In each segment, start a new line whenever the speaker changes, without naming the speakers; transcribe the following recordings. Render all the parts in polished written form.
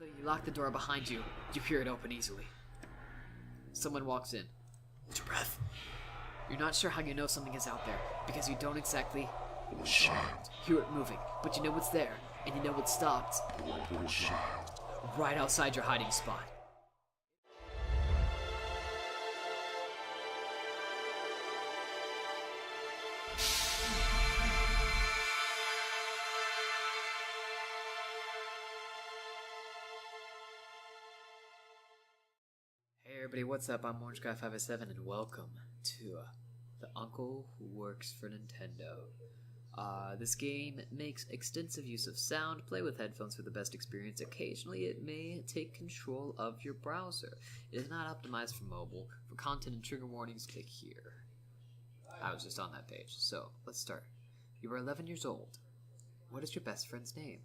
Though you lock the door behind you, you hear it open easily. Someone walks in. Hold your breath. You're not sure how you know something is out there, because you don't exactly hear it moving, but you know it's there, and you know it's stopped right outside your hiding spot. Hey everybody, what's up? I'm OrangeGuy507 and welcome to The Uncle Who Works for Nintendo. This game makes extensive use of sound. Play with headphones for the best experience. Occasionally it may take control of your browser. It is not optimized for mobile. For content and trigger warnings, click here. I was just on that page. So, let's start. You are 11 years old. What is your best friend's name?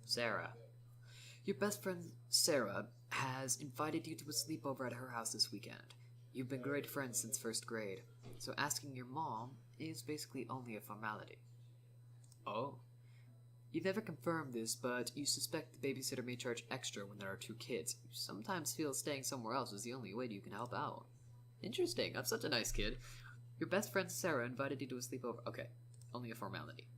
Sarah. Your best friend, Sarah, has invited you to a sleepover at her house this weekend. You've been great friends since first grade, so asking your mom is basically only a formality. Oh. You've never confirmed this, but you suspect the babysitter may charge extra when there are two kids. You sometimes feel staying somewhere else is the only way you can help out. Interesting, I'm such a nice kid. Your best friend Sarah invited you to a sleepover. Okay, only a formality.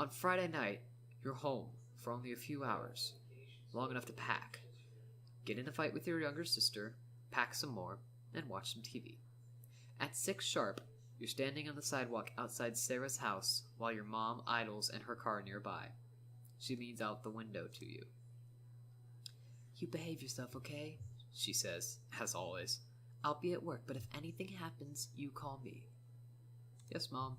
On Friday night, you're home for only a few hours. Long enough to pack, get in a fight with your younger sister, pack some more, and watch some TV. At 6 sharp, you're standing on the sidewalk outside Sarah's house while your mom idles in her car nearby. She leans out the window to you. You behave yourself, okay? She says, as always. I'll be at work, but if anything happens, you call me. Yes, Mom.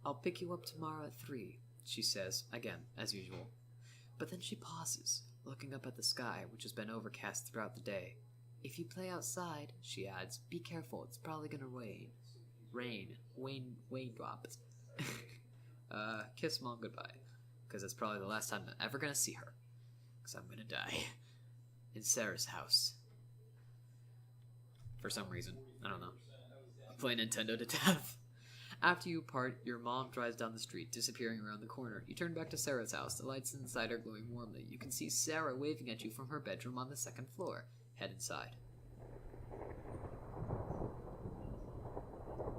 I'll pick you up tomorrow at 3, she says, again, as usual. But then she pauses, looking up at the sky, which has been overcast throughout the day. If you play outside, she adds, be careful, it's probably gonna rain. Rain drops. Kiss Mom goodbye, because it's probably the last time I'm ever gonna see her, because I'm gonna die. In Sarah's house. For some reason, I don't know. I play Nintendo to death. After you part, your mom drives down the street, disappearing around the corner. You turn back to Sarah's house, the lights inside are glowing warmly. You can see Sarah waving at you from her bedroom on the 2nd floor. Head inside.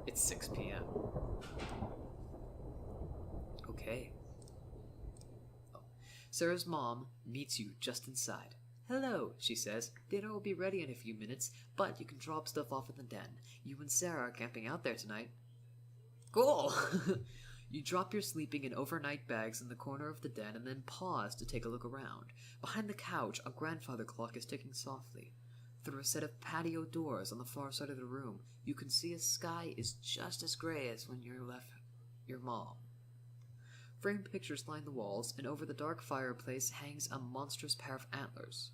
It's 6 p.m. Okay. Oh. Sarah's mom meets you just inside. Hello, she says. Dinner will be ready in a few minutes, but you can drop stuff off in the den. You and Sarah are camping out there tonight. Cool! You drop your sleeping and overnight bags in the corner of the den and then pause to take a look around. Behind the couch, a grandfather clock is ticking softly. Through a set of patio doors on the far side of the room, you can see a sky is just as gray as when you left your mom. Framed pictures line the walls, and over the dark fireplace hangs a monstrous pair of antlers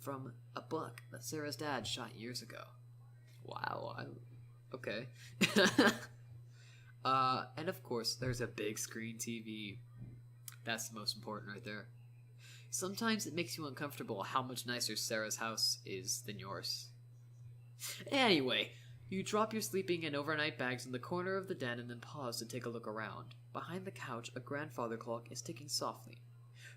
from a buck that Sarah's dad shot years ago. Wow, okay. And of course, there's a big screen TV. That's the most important right there. Sometimes it makes you uncomfortable how much nicer Sarah's house is than yours. Anyway, you drop your sleeping and overnight bags in the corner of the den and then pause to take a look around. Behind the couch, a grandfather clock is ticking softly.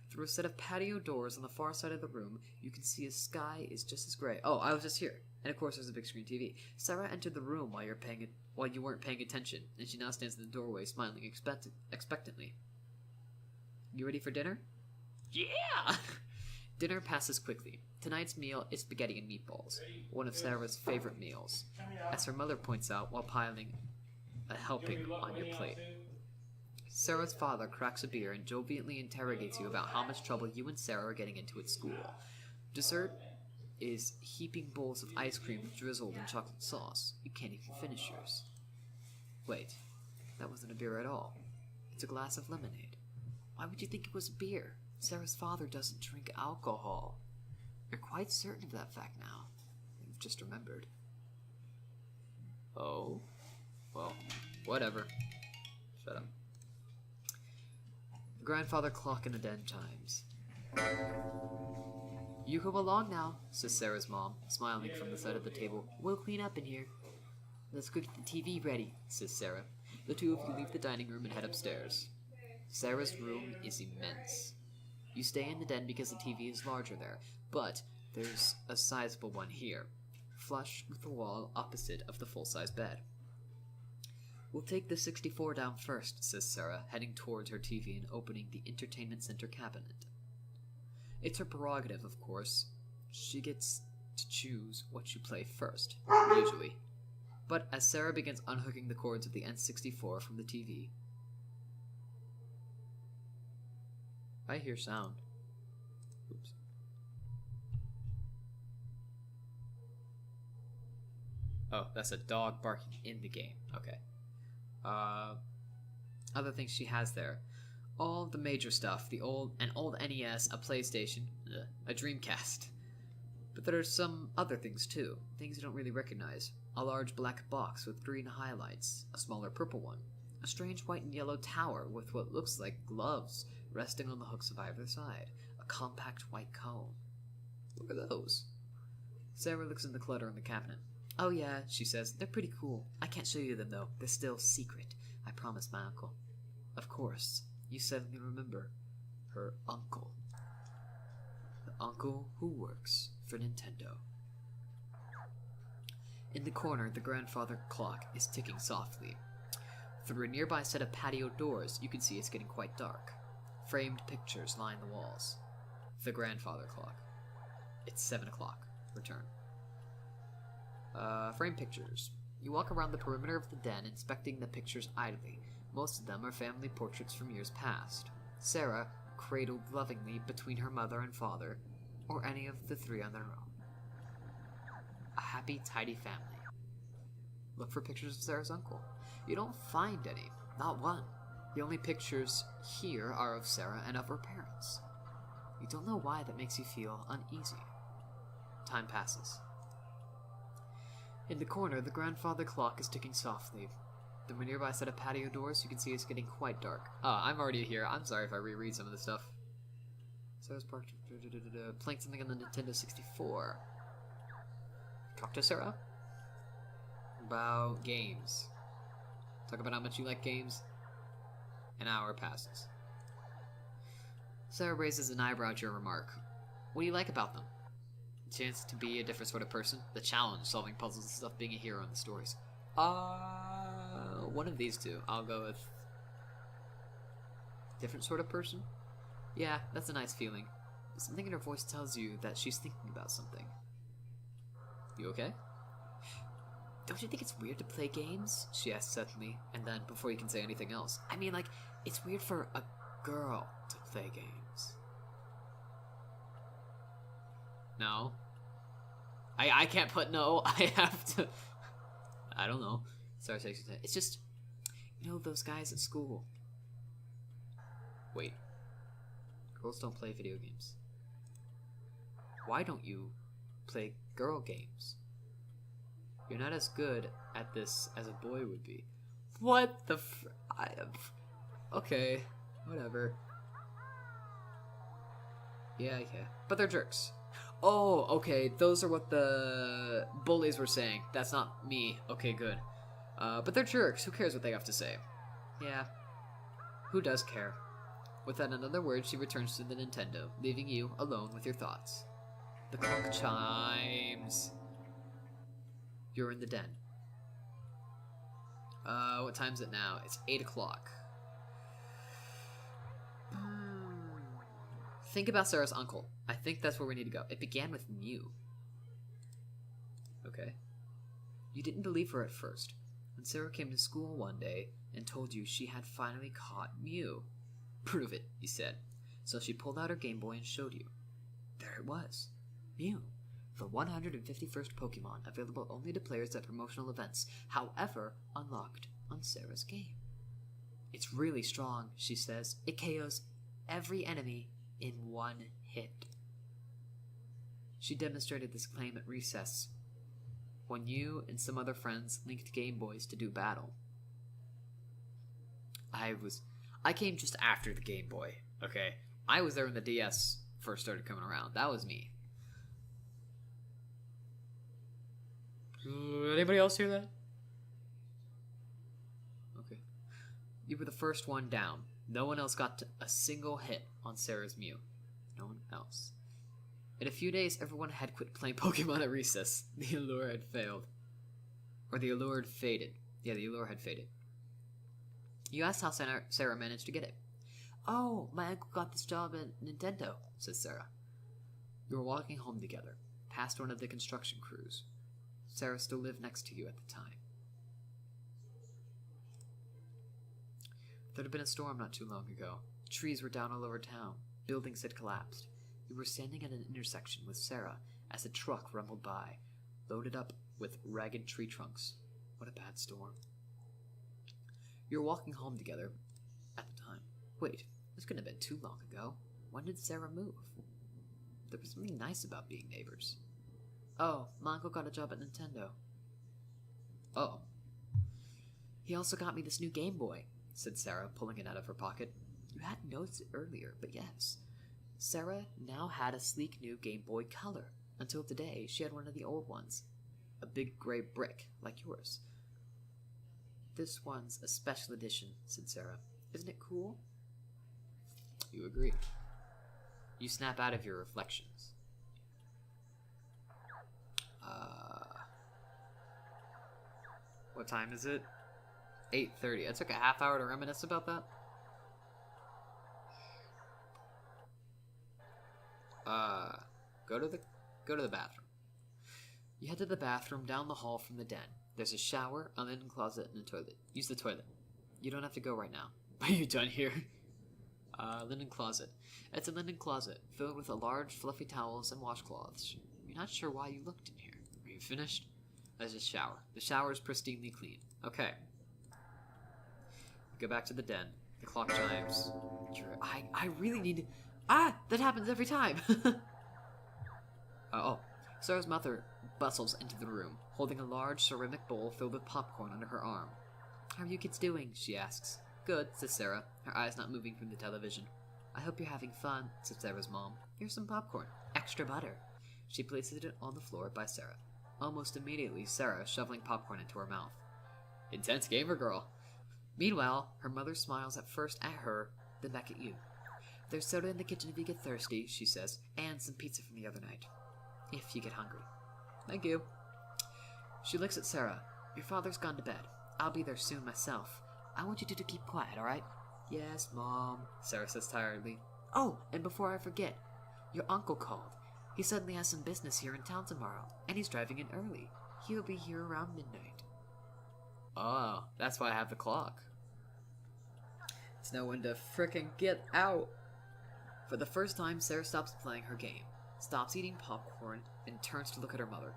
Through a set of patio doors on the far side of the room, you can see a sky is just as gray. Oh, I was just here. And of course there's a big screen TV. Sarah entered the room while you weren't paying attention, and she now stands in the doorway smiling expectantly. You ready for dinner? Yeah! Dinner passes quickly. Tonight's meal is spaghetti and meatballs, one of Sarah's favorite meals, as her mother points out while piling a helping on your plate. Sarah's father cracks a beer and jovially interrogates you about how much trouble you and Sarah are getting into at school. Dessert is heaping bowls of ice cream drizzled in chocolate sauce. You can't even finish yours. Wait, that wasn't a beer at all. It's a glass of lemonade. Why would you think it was beer? Sarah's father doesn't drink alcohol. You're quite certain of that fact now. You've just remembered. Oh? Well, whatever. Shut up. The grandfather clock in the den chimes. You come along now, says Sarah's mom, smiling from the side of the table. We'll clean up in here. Let's get the TV ready, says Sarah. The two of you leave the dining room and head upstairs. Sarah's room is immense. You stay in the den because the TV is larger there, but there's a sizable one here, flush with the wall opposite of the full-size bed. We'll take the 64 down first, says Sarah, heading towards her TV and opening the entertainment center cabinet. It's her prerogative, of course. She gets to choose what you play first, usually. But as Sarah begins unhooking the cords of the N64 from the TV, I hear sound. Oops. Oh, that's a dog barking in the game. Okay. Other things she has there. All the major stuff. An old NES, a PlayStation, a Dreamcast. But there are some other things too. Things you don't really recognize. A large black box with green highlights. A smaller purple one. A strange white and yellow tower with what looks like gloves resting on the hooks of either side. A compact white cone. What are those? Sarah looks in the clutter in the cabinet. Oh yeah, she says, they're pretty cool. I can't show you them though. They're still secret. I promised my uncle. Of course. You suddenly remember her uncle. The uncle who works for Nintendo. In the corner, the grandfather clock is ticking softly. Through a nearby set of patio doors, you can see it's getting quite dark. Framed pictures line the walls. The grandfather clock. It's 7 o'clock. Return. Frame pictures. You walk around the perimeter of the den, inspecting the pictures idly. Most of them are family portraits from years past. Sarah, cradled lovingly between her mother and father, or any of the three on their own. A happy, tidy family. Look for pictures of Sarah's uncle. You don't find any. Not one. The only pictures here are of Sarah and of her parents. You don't know why that makes you feel uneasy. Time passes. In the corner, the grandfather clock is ticking softly. The nearby set of patio doors, you can see it's getting quite dark. I'm already here. I'm sorry if I reread some of this stuff. Sarah's parked, playing something on the Nintendo 64. Talk to Sarah about games. Talk about how much you like games. An hour passes. Sarah raises an eyebrow at your remark. What do you like about them? The chance to be a different sort of person. The challenge, solving puzzles and stuff, being a hero in the stories. One of these two. I'll go with different sort of person. Yeah, that's a nice feeling. Something in her voice tells you that she's thinking about something. You okay? Don't you think it's weird to play games? She asks suddenly, and then, before you can say anything else, I mean, like, it's weird for a girl to play games. No. I can't put no. I have to. I don't know. Sorry, it's just, you know, those guys at school. Wait. Girls don't play video games. Why don't you play girl games? You're not as good at this as a boy would be. What the okay, whatever. Yeah. But they're jerks. Oh, okay, those are what the bullies were saying. That's not me. Okay, good. But they're jerks. Who cares what they have to say? Yeah. Who does care? Without another word, she returns to the Nintendo, leaving you alone with your thoughts. The clock chimes. You're in the den. What time is it now? It's 8 o'clock. Think about Sarah's uncle. I think that's where we need to go. It began with Mew. Okay. You didn't believe her at first. When Sarah came to school one day and told you she had finally caught Mew. Prove it, you said. So she pulled out her Game Boy and showed you. There it was. Mew. The 151st Pokemon, available only to players at promotional events, however, unlocked on Sarah's game. It's really strong, she says. It KOs every enemy in one hit. She demonstrated this claim at recess, when you and some other friends linked Game Boys to do battle. I came just after the Game Boy, okay? I was there when the DS first started coming around. That was me. Anybody else hear that? Okay. You were the first one down. No one else got a single hit on Sarah's Mew. No one else. In a few days, everyone had quit playing Pokemon at recess. The allure had failed. Or the allure had faded. Yeah, the allure had faded. You asked how Sarah managed to get it. Oh, my uncle got this job at Nintendo, says Sarah. You were walking home together, past one of the construction crews. Sarah still lived next to you at the time. There had been a storm not too long ago. Trees were down all over town. Buildings had collapsed. You were standing at an intersection with Sarah as a truck rumbled by, loaded up with ragged tree trunks. What a bad storm. You were walking home together at the time. Wait, this couldn't have been too long ago. When did Sarah move? There was something nice about being neighbors. Oh, my uncle got a job at Nintendo. Oh. He also got me this new Game Boy, said Sarah, pulling it out of her pocket. You hadn't noticed it earlier, but yes. Sarah now had a sleek new Game Boy Color. Until today, she had one of the old ones. A big gray brick, like yours. This one's a special edition, said Sarah. Isn't it cool? You agree. You snap out of your reflections. What time is it? 8:30. It took a half hour to reminisce about that. Go to the bathroom. You head to the bathroom down the hall from the den. There's a shower, a linen closet, and a toilet. Use the toilet. You don't have to go right now. Are you done here? Linen closet. It's a linen closet, filled with a large fluffy towels and washcloths. You're not sure why you looked in here. Are you finished? There's a shower. The shower is pristinely clean. Okay. Go back to the den. The clock chimes. I really need to... That happens every time! Oh. Sarah's mother bustles into the room, holding a large ceramic bowl filled with popcorn under her arm. How are you kids doing? She asks. Good, says Sarah, her eyes not moving from the television. I hope you're having fun, says Sarah's mom. Here's some popcorn. Extra butter. She places it on the floor by Sarah. Almost immediately, Sarah shoveling popcorn into her mouth. Intense gamer girl. Meanwhile, her mother smiles at first at her, then back at you. There's soda in the kitchen if you get thirsty, she says, and some pizza from the other night. If you get hungry. Thank you. She looks at Sarah. Your father's gone to bed. I'll be there soon myself. I want you two to keep quiet, alright? Yes, Mom, Sarah says tiredly. Oh, and before I forget, your uncle called. He suddenly has some business here in town tomorrow, and he's driving in early. He'll be here around midnight. Oh, that's why I have the clock. It's no one to frickin' get out. For the first time, Sarah stops playing her game, stops eating popcorn, and turns to look at her mother.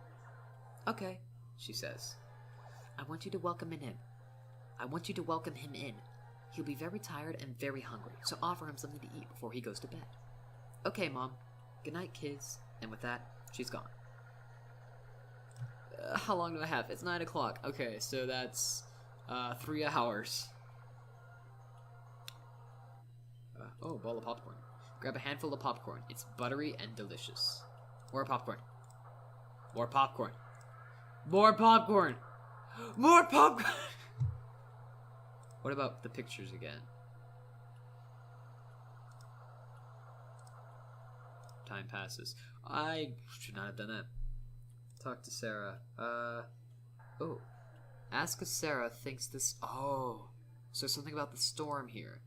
Okay, she says. I want you to welcome him in. I want you to welcome him in. He'll be very tired and very hungry, so offer him something to eat before he goes to bed. Okay, Mom. Good night, kids. And with that, she's gone. How long do I have? It's 9 o'clock. Okay, so that's 3 hours. Oh, a bowl of popcorn. Grab a handful of popcorn. It's buttery and delicious. More popcorn. More popcorn. More popcorn! More popcorn! What about the pictures again? Time passes. I should not have done that. Talk to Sarah. Oh. Ask if Sarah thinks this... Oh. So something about the storm here.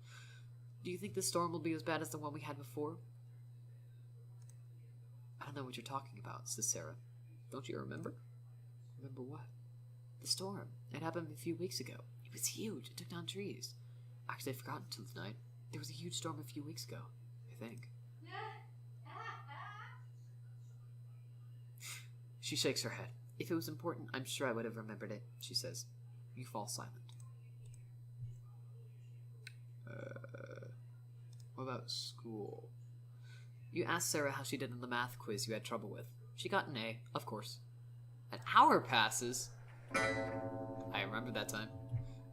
Do you think the storm will be as bad as the one we had before? I don't know what you're talking about, says Sarah. Don't you remember? Remember what? The storm. It happened a few weeks ago. It was huge. It took down trees. Actually, I forgot until tonight. There was a huge storm a few weeks ago, I think. She shakes her head. If it was important, I'm sure I would have remembered it, she says. You fall silent. What about school? You asked Sarah how she did in the math quiz you had trouble with. She got an A, of course. An hour passes? I remember that time.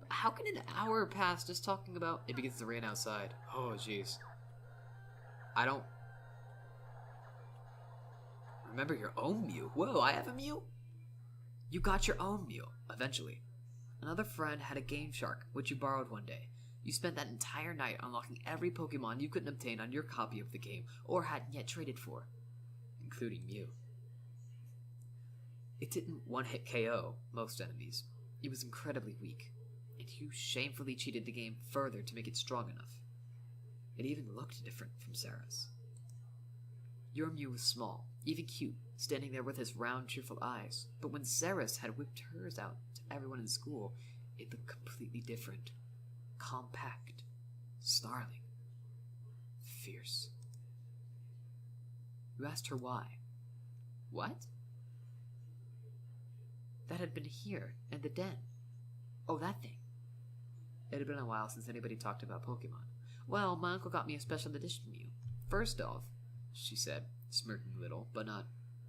How can an hour pass just talking about it begins to rain outside? Oh, jeez. I don't... Remember your own Mew? Whoa, I have a Mew? You got your own Mew, eventually. Another friend had a Game Shark, which you borrowed one day. You spent that entire night unlocking every Pokemon you couldn't obtain on your copy of the game or hadn't yet traded for, including Mew. It didn't one-hit KO most enemies. It was incredibly weak, and you shamefully cheated the game further to make it strong enough. It even looked different from Sarah's. Your Mew was small, even cute, standing there with his round, cheerful eyes, but when Sarah's had whipped hers out to everyone in school, it looked completely different. Compact, snarling, fierce. You asked her why. What? That had been here, in the den. Oh, that thing. It had been a while since anybody talked about Pokemon. Well, my uncle got me a special edition Mew. First off, she said, smirking a little, but not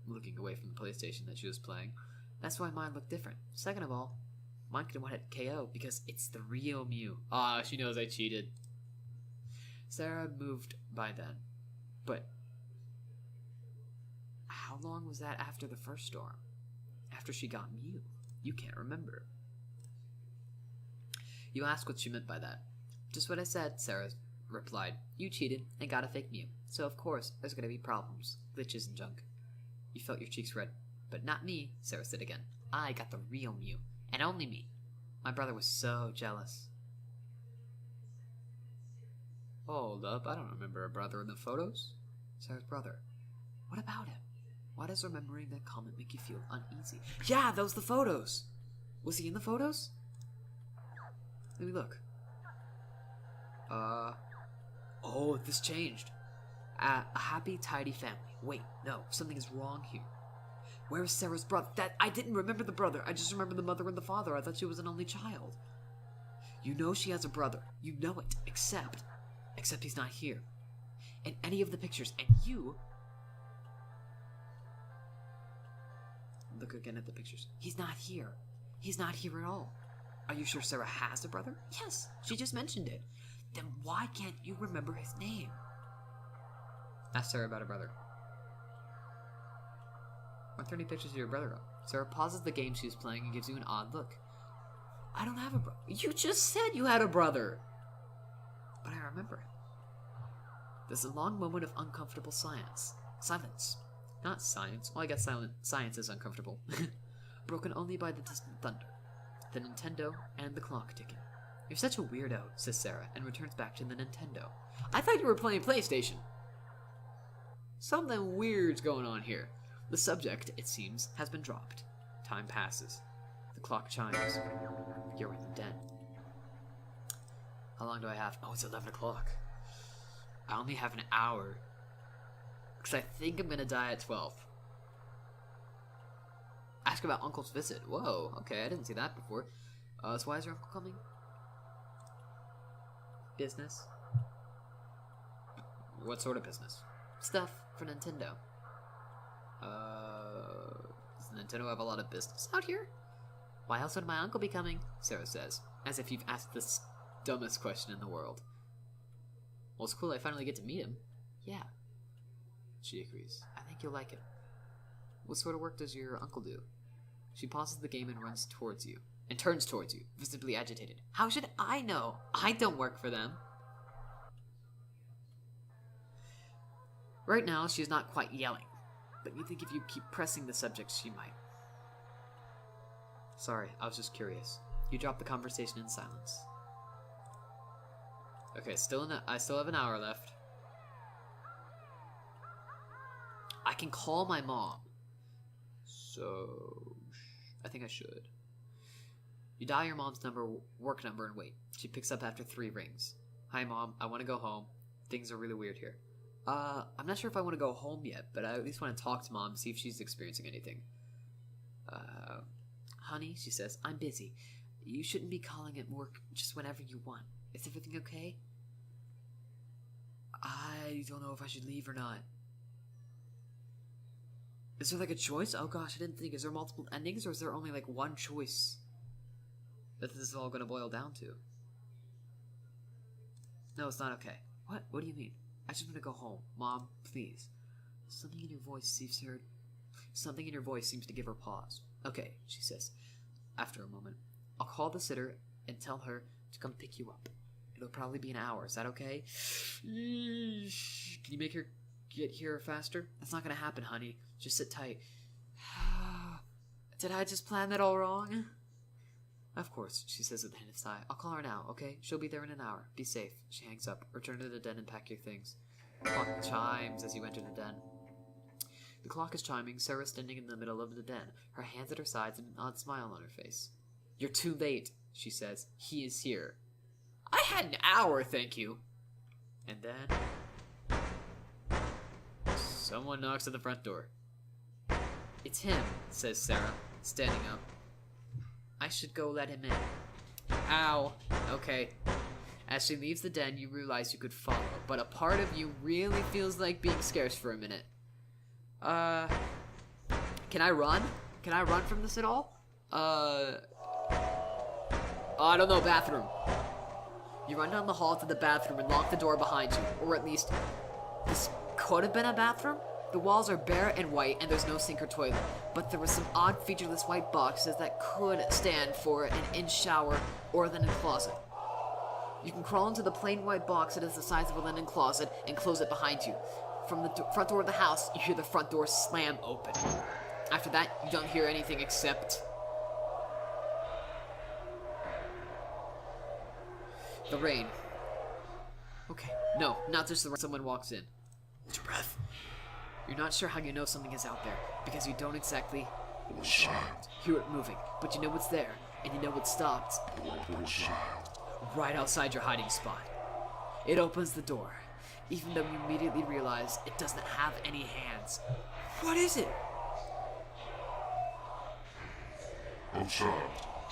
looking away from the PlayStation that she was playing. That's why mine looked different. Second of all, mine could one hit KO because it's the real Mew. Ah, she knows I cheated. Sarah moved by then, but how long was that after the first storm? After she got Mew? You can't remember. You asked what she meant by that. Just what I said, Sarah replied. You cheated and got a fake Mew, so of course there's going to be problems, glitches and junk. You felt your cheeks red. But not me, Sarah said again. I got the real Mew, and only me. My brother was so jealous. Hold up, I don't remember a brother in the photos. Sarah's brother. What about him? Why does remembering that comment make you feel uneasy? Yeah, those the photos! Was he in the photos? Let me look. Oh, this changed. A happy, tidy family. Wait, no, something is wrong here. Where is Sarah's brother? I didn't remember the brother. I just remember the mother and the father. I thought she was an only child. You know she has a brother. You know it. Except he's not here. In any of the pictures. And you... Look again at the pictures. He's not here. He's not here at all. Are you sure Sarah has a brother? Yes, she just mentioned it. Then why can't you remember his name? Ask Sarah about her brother. Aren't there any pictures of your brother up? Sarah pauses the game she was playing and gives you an odd look. I don't have a brother. You just said you had a brother. But I remember him. There's a long moment of uncomfortable silence. Not science. Well, I guess science is uncomfortable. Broken only by the distant thunder, the Nintendo, and the clock ticking. You're such a weirdo, says Sarah, and returns back to the Nintendo. I thought you were playing PlayStation. Something weird's going on here. The subject, it seems, has been dropped. Time passes. The clock chimes. You're in the den. How long do I have? Oh, it's 11 o'clock. I only have an hour. Because I think I'm going to die at 12. Ask about Uncle's visit. Whoa, okay, I didn't see that before. So why is your uncle coming? Business? What sort of business? Stuff for Nintendo. Does Nintendo have a lot of business out here? Why else would my uncle be coming? Sarah says, as if you've asked the dumbest question in the world. Well, it's cool I finally get to meet him. Yeah. She agrees. I think you'll like it. What sort of work does your uncle do? She pauses the game and turns towards you, visibly agitated. How should I know? I don't work for them. Right now, she's not quite yelling, but you think if you keep pressing the subject, she might. Sorry, I was just curious. You drop the conversation in silence. Okay, I still have an hour left. I can call my mom. So, I think I should. You dial your mom's work number, and wait. She picks up after 3 rings. Hi, Mom. I want to go home. Things are really weird here. I'm not sure if I want to go home yet, but I at least want to talk to Mom, see if she's experiencing anything. Honey, she says, I'm busy. You shouldn't be calling at work just whenever you want. Is everything okay? I don't know if I should leave or not. Is there like a choice? Oh gosh, I didn't think. Is there multiple endings, or is there only like one choice that this is all going to boil down to? No, it's not okay. What? What do you mean? I just want to go home. Mom, please. Something in your voice seems to give her pause. Okay, she says, after a moment. I'll call the sitter and tell her to come pick you up. It'll probably be an hour. Is that okay? Can you make her get here faster? That's not gonna happen, honey. Just sit tight. Did I just plan that all wrong? Of course, she says with a hint of sigh. I'll call her now, okay? She'll be there in an hour. Be safe. She hangs up. Return to the den and pack your things. The clock chimes as you enter the den. The clock is chiming. Sarah's standing in the middle of the den, her hands at her sides and an odd smile on her face. You're too late, she says. He is here. I had an hour, thank you. And then someone knocks at the front door. It's him, says Sarah, standing up. I should go let him in. Ow. Okay. As she leaves the den, you realize you could follow, but a part of you really feels like being scarce for a minute. Can I run? Can I run from this at all? I don't know, bathroom. You run down the hall to the bathroom and lock the door behind you, or at least, this could have been a bathroom? The walls are bare and white, and there's no sink or toilet, but there were some odd featureless white boxes that could stand for an in-shower or a linen closet. You can crawl into the plain white box that is the size of a linen closet and close it behind you. From the front door of the house, you hear the front door slam open. After that, you don't hear anything except the rain. Okay, no, not just the rain. Someone walks in. Hold your breath. You're not sure how you know something is out there, because you don't exactly hear it moving, but you know it's there, and you know it's stopped right outside your hiding spot. It opens the door, even though you immediately realize it doesn't have any hands. What is it?
Oh child,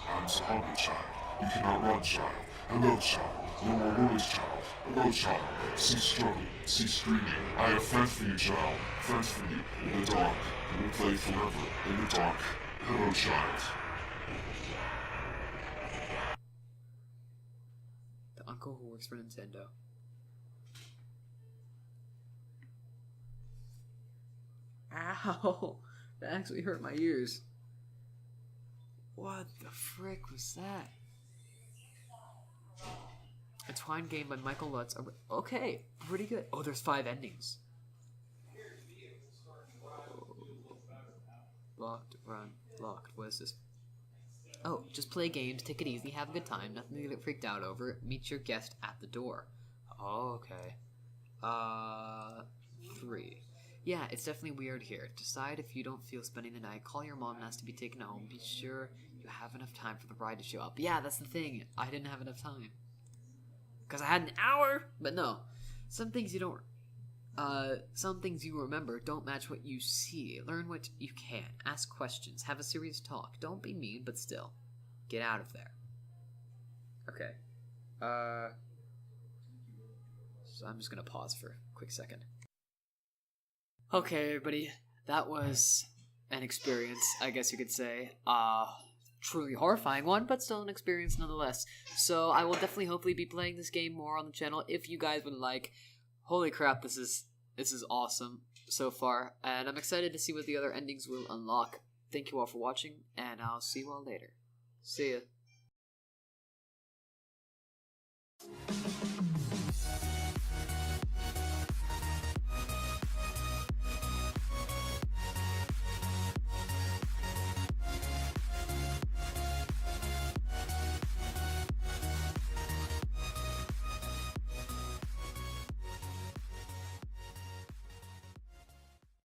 I'm Sahaba child. You cannot run, child. Hello, child. No more worries, child. Hello, child. Cease struggling. Cease screaming. I have friends for you, child. Friends for you. In the dark. We will play forever. In the dark. Hello, child.
The uncle who works for Nintendo. Ow! That actually hurt my ears. What the frick was that? A Twine game by Michael Lutz. Okay, pretty good. Oh, there's 5 endings. Locked, run, locked. What is this? Oh, just play games, take it easy, have a good time, nothing to get freaked out over. Meet your guest at the door. Oh, okay. 3. Yeah, it's definitely weird here. Decide if you don't feel spending the night. Call your mom and ask to be taken home. Be sure you have enough time for the bride to show up. Yeah, that's the thing. I didn't have enough time. Because I had an hour? But no. Some things you don't... some things you remember don't match what you see. Learn what you can. Ask questions. Have a serious talk. Don't be mean, but still. Get out of there. Okay. So I'm just gonna pause for a quick second. Okay, everybody. That was an experience, I guess you could say. Truly horrifying one, but still an experience nonetheless. So I will definitely hopefully be playing this game more on the channel if you guys would like. Holy crap, this is awesome so far, and I'm excited to see what the other endings will unlock. Thank you all for watching, and I'll see you all later. See ya.